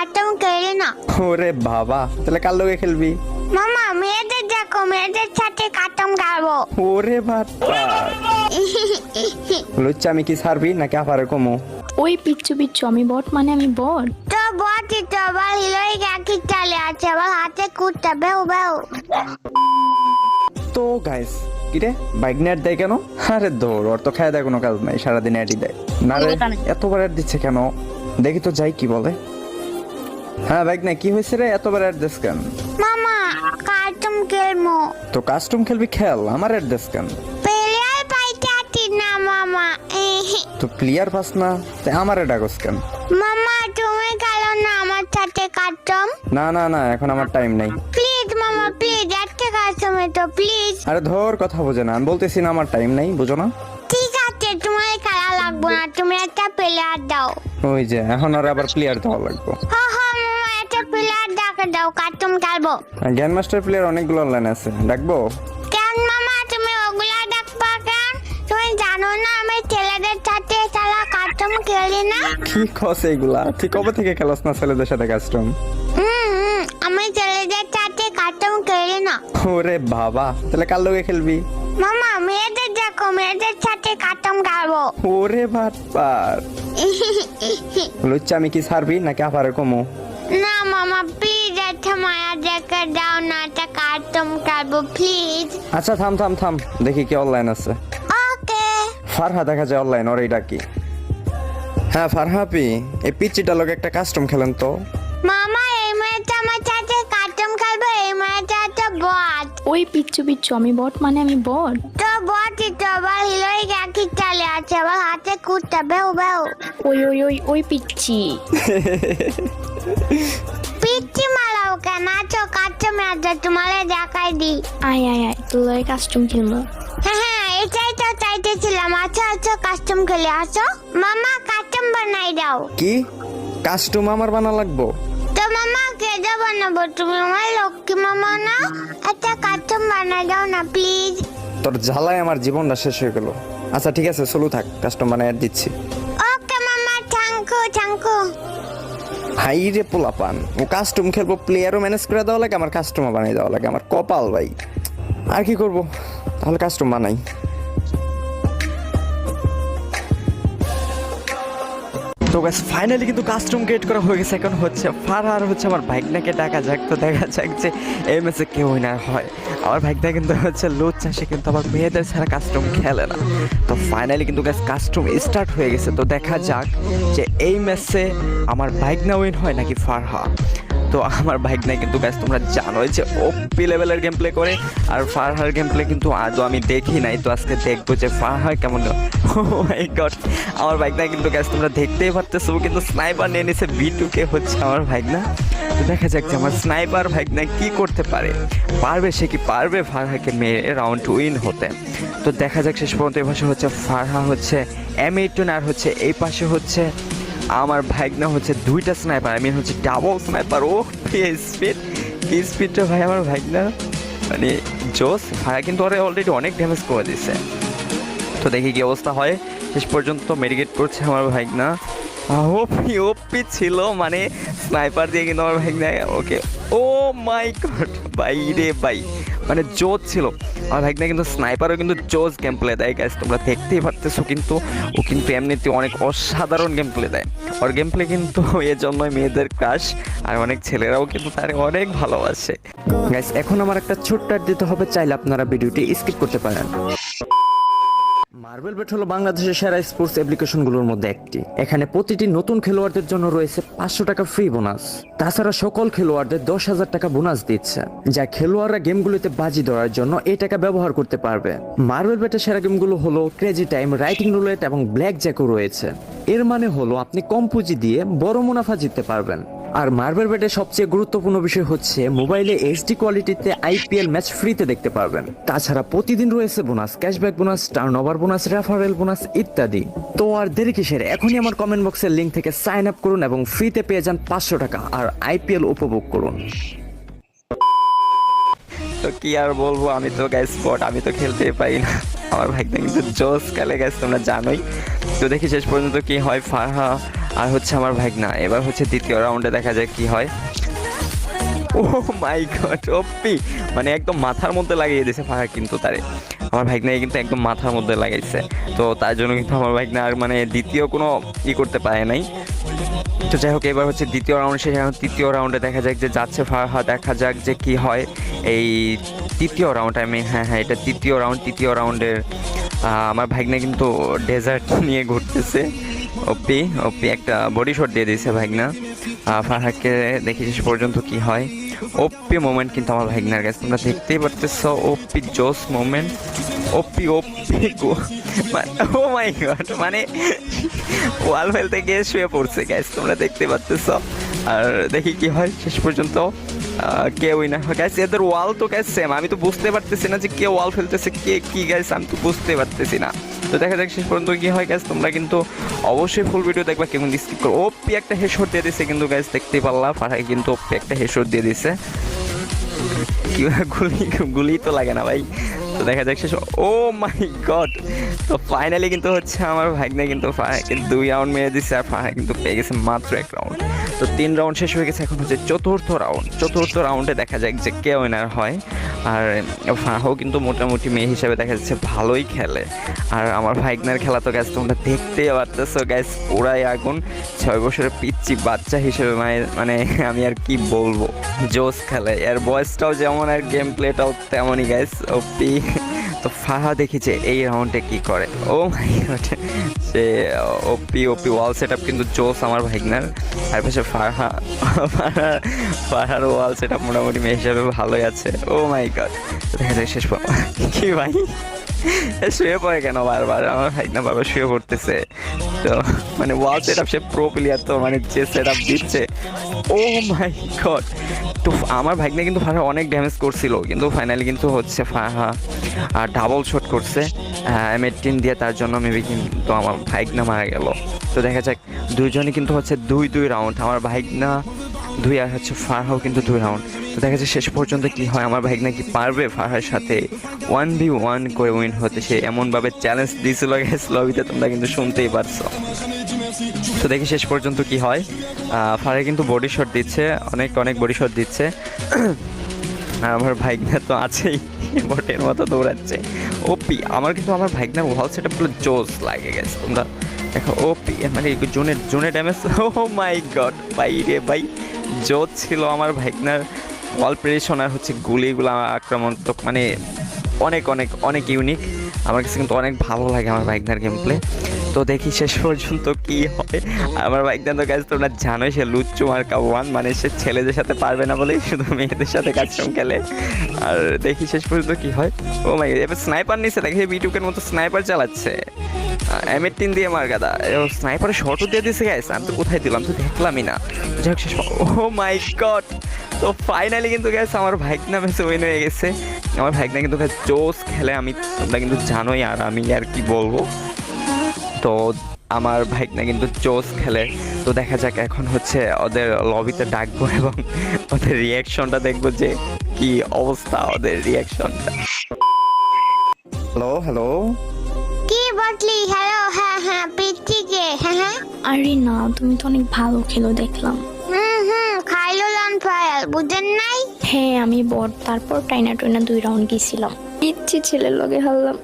Cartoon খেলি না। ওরে বাবা, তাহলে কার লগে খেলবি? মামা মেয়েদের দেখো, মেয়েদের সাথে কার্টুন খেলবো। ওরে বাবা, লুচ্চা আমি কি ছাড়বি নাকি আপারে কমো? ওই পিচ্ছু পিচ্ছু আমি বট মানে আমি বট। তো বটি তো আবার হিলোই গাকি চালে আছে, আবার হাতে কুত্তা বেউ বেউ। তো গাইস, কিরে বাইক নেট দেয় কেন? আরে দৌড়, ওর তো খায় দেয় কোনো কাজ নাই, সারাদিন অ্যাডই দেয় না রে। এতবার অ্যাড দিচ্ছে কেন? দেখি তো যাই কি বলে। হ্যাঁ বাইক না, কি হয়েছে রে, এতবার অ্যাড দিস কেন? মামা কার্টুন খেলবো। তো কাস্টম খেলবি খেল, আমার অ্যাড দিস কেন? প্লেয়ার পাইতে আছি না মামা। তো প্লেয়ার পাস না, তাই আমার অ্যাড আগস কেন? মামা তুমি খেলো না আমার সাথে কার্টুন। না না না, এখন আমার টাইম নাই। প্লিজ মামা প্লিজ, একটা কার্টুন তো প্লিজ। আরে ধর, কথা বোঝে না, আমি বলতেছি না আমার টাইম নাই, বুঝো না? ঠিক আছে তোমার খেলা লাগবো না, তুমি একটা প্লেয়ার দাও। ওই যে এখন আর আবার প্লেয়ার দেওয়া লাগবে। হ্যাঁ হ্যাঁ মামা, একটা প্লেয়ার ডাকে দাও, কার্টুন খেলবো। গ্র্যান্ড মাস্টার প্লেয়ার অনেকগুলো অনলাইন আছে, ডাকবো? কেন মামা তুমি ওগুলা ডাকবা কেন? তুমি জানো না আমি ছেলেদের সাথে সারা কার্টুন খেলি না। কি কস এইগুলা? তুই কবে থেকে খেলাস না ছেলেদের সাথে কাস্টম? আমি ছেলেদের সাথে কার্টুন খেলি না। ওরে বাবা, তাহলে কার লগে খেলবি? মামা মেয়েদের দেখো, মেয়েদের সাথে কার্টুন খেলবো। ওরে বাটপার, লুচ্চা আমি কি ছাড়বি নাকি আপারে কমো? না মামা প্লিজ, একটা মায়া দেখে দাও না, একটা কার্টুন খেলবো প্লিজ। আচ্ছা থাম থাম থাম, দেখি কি অনলাইন আছে। ওকে ফারহা দেখা যায় অনলাইন, ওর এই ডাকি। হ্যাঁ ফারহাপি, এই পিচ্চিটা লোক একটা কাস্টম খেলেন তো। মামা এই মেয়েটা আমার সাথে কার্টুন খেলবো, এই মেয়েটা তো বট। ওই পিচ্ছু পিচ্ছু আমি বট মানে আমি বট। তো বটি তো আবার হিলোই গাকি চালে আছে, আবার হাতে কুত্তা বেউ বেউ। ওই ওই ওই ওই পিচ্ছি। পিচ্ছি মারাও কেন? আছো কার্টুন আছে, তোমারে দেখাই দি। আয় আয় আয়, তোর কাস্টম খেলবো। হ্যাঁ হ্যাঁ এটাই তো চাইতেছিলাম। আচ্ছা আচ্ছা কাস্টম খেলে আসো। মামা কাস্টম বানাই দাও। কি কাস্টম আমার বানা লাগবো? তো মামা কেটে বানাবো, তুমি আমার লক্ষ্মী মামা না? একটা কাস্টম বানাই দাও না প্লিজ। তোর জ্বালায় আমার জীবনটা শেষ হয়ে গেল। আচ্ছা ঠিক আছে, চলু থাক, কাস্টম বানায় দিচ্ছি। ওকে মামা, thank you thank you. Hi রে পোলাপান, ও কাস্টম খেলবো, প্লেয়ারও ম্যানেজ করে দেওয়া লাগে, আমার কাস্টমও বানিয়ে দেওয়া লাগে, আমার কপাল ভাই। আর কি করব, তাহলে কাস্টম বানাই। তো গাইস ফাইনালি কিন্তু কাস্টম ক্রিয়েট করা হয়ে গেছে। এখন হচ্ছে ফারহার হচ্ছে আমার ভাইগনাকে ডাকা যাক, তো দেখা যাক যে এই ম্যাচে কেউ না হয়। আমার ভাইগনা কিন্তু হচ্ছে লুচ্চা, সে কিন্তু আবার মেয়েদের ছাড়া কাস্টম খেলে না। তো ফাইনালি কিন্তু গাইস কাস্টম স্টার্ট হয়ে গেছে, তো দেখা যাক যে এই ম্যাচে আমার ভাইগনা উইন হয় নাকি ফারহা। তো আমার ভাইগনা কিন্তু গাইস তোমরা জানোই যে ওপি লেভেলের গেম প্লে করে, আর ফারহার গেম প্লে কিন্তু আজও আমি দেখি নাই, তো আজকে দেখবো যে ফারহা কেমন। ও মাই গড, আমার ভাইগনা কিন্তু গাইস তোমরা দেখতেই পারতেছো, কিন্তু স্নাইপার নিয়ে নিছে B2K হচ্ছে আমার ভাইগনা। তো দেখা যাক যে আমার স্নাইপার ভাইগনা কি করতে পারে, পারবে সে কি পারবে ফারহাকে মেরে রাউন্ড উইন হতে। তো দেখা যাক শেষ পর্যন্ত। এই পাশে হচ্ছে ফারহা হচ্ছে M18, আর হচ্ছে এই পাশে হচ্ছে আমার ভাইগনা হচ্ছে দুইটা স্নাইপার, আমি হচ্ছে ডাবল স্নাইপার। ও স্পিড, কি স্পিডটা ভাই আমার ভাইগনা, মানে জোস। ফারা কিন্তু ওরা অলরেডি অনেক ড্যামেজ করে দিচ্ছে। তো দেখি কি অবস্থা হয়। শেষ পর্যন্ত মেডিকেট করছে আমার ভাইগনা। ওপি ওপি ছিল, মানে স্নাইপার দিয়ে কিন্তু আমার ভাইগনা ওকে। ও মাই গড ভাই রে ভাই, মানে জোস ছিল আমার ভাইগনা, কিন্তু স্নাইপারও কিন্তু জোস গেম প্লে দেয় গাইস, তোমরা দেখতেই পারতেছো। কিন্তু ও কিন্তু এমনিতে অনেক অসাধারণ গেম প্লে দেয়, ওর গেম প্লে কিন্তু এর জন্যই মেয়েদের ক্রাশ, আর অনেক ছেলেরাও কিন্তু তারে অনেক ভালোবাসে। গাইস এখন আমার একটা ছোট্ট অ্যাড দিতে হবে, চাইলে আপনারা ভিডিওটি স্কিপ করতে পারেন। মার্বেল বেট হলো বাংলাদেশের সেরা স্পোর্টস অ্যাপ্লিকেশনগুলোর মধ্যে একটি। এখানে প্রতিটি নতুন খেলোয়াড়দের জন্য রয়েছে 500 টাকা ফ্রি বোনাস। তাছাড়া সকল খেলোয়াড়দের 10,000 টাকা বোনাস দিচ্ছে, যা খেলোয়াড়রা গেমগুলোতে বাজি ধরার জন্য এই টাকা ব্যবহার করতে পারবে। মার্বেল বেটের সেরা গেমগুলো হলো ক্রেজি টাইম, রাইটিং রুলেট এবং ব্ল্যাক জ্যাকও রয়েছে। এর মানে হলো আপনি কম পুঁজি দিয়ে বড় মুনাফা জিততে পারবেন। আর মার্বেল বেটের সবচেয়ে গুরুত্বপূর্ণ বিষয় হচ্ছে মোবাইলে HD কোয়ালিটিতে IPL ম্যাচ ফ্রিতে দেখতে পারবেন। তাছাড়া প্রতিদিন রয়েছে bonus, cashback bonus, turn over bonus, referral bonus ইত্যাদি। তো আর দেরি কিসের, এখনই আমার কমেন্ট বক্সের লিঙ্ক থেকে সাইন আপ করুন এবং ফ্রিতে পেয়ে যান 500 টাকা আর IPL উপভোগ করুন। তো কি আর বলবো, আমি তো গাইস স্পট, আমি তো খেলতেই পারি না। আমার ভাইটা কিন্তু জোস খেলে গাইস, তোমরা জানোই। তো দেখি শেষ পর্যন্ত কি হয়। ফারহা আর হচ্ছে আমার ভাগনা। এবার হচ্ছে দ্বিতীয় রাউন্ডে দেখা যায় কি হয়। ও মাই গড, ওপি মানে একদম মাথার মধ্যে লাগিয়ে দিয়েছে ফারাহ কিন্তু তারে। আমার ভাগনাকে কিন্তু একদম মাথার মধ্যে লাগাইছে। তো তার জন্য কিন্তু আমার ভাগনা আর মানে দ্বিতীয় কোনো করতে পারে নাই। তো যাই হোক, এবার হচ্ছে দ্বিতীয় রাউন্ড শেষ। এখন তৃতীয় রাউন্ডে দেখা যাক যে যাচ্ছে ফারাহ, দেখা যাক যে কি হয় এই তৃতীয় রাউন্ড। হ্যাঁ, এটা তৃতীয় রাউন্ড। তৃতীয় রাউন্ডের আমার ভাগনা কিন্তু ডেজার্ট নিয়ে ঘুরতেছে। ওপি একটা বডি শট দিয়ে দিয়েছে ভাগনা ফারাহকে। দেখি শেষ পর্যন্ত কি হয়। ওপি মোমেন্ট কিন্তু আমার ভাগনার কাছে, তোমরা দেখতেই পারতেছ। ওপি জোস মোমেন্ট, ওপি ও মাই গড, মানে ওয়াল ফেলতে গিয়ে শুয়ে পড়ছে গ্যাস, তোমরা দেখতে পারতেছ। আর দেখি কি হয় শেষ পর্যন্ত। কেউই না গ্যাস, এদের ওয়াল তো গ্যাস সেম। আমি তো বুঝতে পারতেছি না যে কে ওয়াল ফেলতেছে কে কি গ্যাস, আমি তো বুঝতে পারতেছি না। তো দেখা যাক শেষ পর্যন্ত কি হয় গ্যাস। তোমরা কিন্তু অবশ্যই ফুল ভিডিও দেখবা, কেমন স্কিপ করো। ওপি একটা হেডশট দিয়ে দিছে কিন্তু গ্যাস, দেখতেই পারলাম ফারাহ কিন্তু ওপি একটা হেডশট দিয়ে দিছে। কি গুলি তো লাগে না ভাই। তো দেখা যাক শেষ। ও মাই গড, তো ফাইনালি কিন্তু হচ্ছে আমার ভাগনা কিন্তু ফারাহকে 2 রাউন্ড মেরে দিচ্ছে, আর ফারাহ কিন্তু পেয়ে গেছে মাত্র 1 রাউন্ড। তো 3 রাউন্ড শেষ হয়ে গেছে, এখন হচ্ছে চতুর্থ রাউন্ড। চতুর্থ রাউন্ডে দেখা যাক যে কে উইনার হয়। আর ফারাহও কিন্তু মোটামুটি মেয়ে হিসেবে দেখা যাচ্ছে ভালোই খেলে। আর আমার ভাগনার খেলা তো গ্যাস তোমরা দেখতেই পারতেছো গ্যাস, পুরাই আগুন। 6 বছরের পিচ্চি বাচ্চা হিসেবে মানে আমি আর কি বলবো, জোস খেলে। এর বয়সটাও যেমন আর গেম প্লেটাও তেমনই গ্যাস, ওপি। তো ফারাহ দেখেছে এই রাউন্ডে কি করে। ও মাই গড, সে ওপি ওয়াল সেট আপ কিন্তু জোস আমার ভাগনার। আর পাশে ফারাহার ওয়াল সেট আপ মোটামুটি মেয়ে হিসাবে ভালোই আছে। ও মাই গড, দেখা যায় শেষ কি ভাই শুয়ে পড়ে কেন বারবার? আমার ভাগনা বাবা শুয়ে পড়তেছে। তো মানে ওয়াল সেট আপ, সে প্রো প্লেয়ার, তো মানে যে সেট আপ দিচ্ছে। ও মাই গড, তো আমার ভাগনা কিন্তু ফারাহ অনেক ড্যামেজ করছিল, কিন্তু ফাইনালি কিন্তু হচ্ছে ফারাহ ডাবল শট করছে M18 দিয়ে, তার জন্য মেবি কিন্তু আমার ভাগনা মারা গেল। তো দেখা যাক, দুইজনই কিন্তু হচ্ছে 2 রাউন্ড, আমার ভাগনা 2 আর হচ্ছে ফারাহও কিন্তু 2 রাউন্ড। তো দেখা যাচ্ছে শেষ পর্যন্ত কি হয়। আমার ভাগনা কি পারবে ফারাহের সাথে 1v1 করে উইন হতে? সে এমনভাবে চ্যালেঞ্জ দিয়েছিল গ্যাস লবিতে, তোমরা কিন্তু শুনতেই পারছো। তো দেখি শেষ পর্যন্ত কি হয়। ফারাহ কিন্তু বডি শট দিচ্ছে, অনেক বডি শট দিচ্ছে। আর আমার ভাগনা তো আছেই, বটের মতো দৌড়াচ্ছে। ওপি আমার কিন্তু আমার ভাগনার ওয়াল সেট আপ পুরো জোস লাগে গেছে, তোমরা দেখো। ওপি মানে জোনে ড্যামেজ। ও মাই গড ভাই রে ভাই, জোস ছিল আমার ভাগনার ওয়াল প্রেডিশন। আর হচ্ছে গুলিগুলো আক্রমণ তো মানে অনেক ইউনিক। আমার কাছে কিন্তু অনেক ভালো লাগে আমার ভাগনার গেম প্লে। তো দেখি শেষ পর্যন্ত কি হয়। আমার ভাগনা তো কাজ তোমরা জানোই, সে লুচ্চু মার্কা 1, মানে সে ছেলেদের সাথে পারবে না বলেই শুধু মেয়েদের সাথে কাস্টম খেলে। আর দেখি শেষ পর্যন্ত কি হয়। ও মাই গড, এবার স্নাইপার নিচ্ছে, দেখি বিটুকের মতো স্নাইপার চালাচ্ছে M18 দিয়ে মার্কাদা। স্নাইপারে শর্টও দিয়ে দিয়েছে গাইস, আমি তো কোথায় দিলাম তো দেখলামই না। যাই হোক শেষ। ও মাই গড, তো ফাইনালি কিন্তু গ্যাস আমার ভাগনা ম্যাচে উইন হয়ে গেছে। আমার ভাগনা কিন্তু জোস খেলে, তোমরা কিন্তু জানোই, আর আমি আর কি বলবো। তো আমার ভাগনা কিন্তু জোস খেলে। তো দেখা যাক এখন হচ্ছে ওদের লবিতে ডাকবো এবং ওদের রিয়াকশনটা দেখবো যে কি অবস্থা ওদের রিয়াকশনটা। হ্যালো কি বললি? হ্যালো, হ্যাঁ পিচ্চিকে, হ্যাঁ। আরে না, তুমি তো অনেক ভালো খেলো দেখলাম। খাইলো লন ফায়াল, বুঝেন নাই? হ্যাঁ আমি বট, তারপর টাইনা 2 রাউন্ড গেছিলাম, পিচ্ছি ছেলের লগে হারলাম।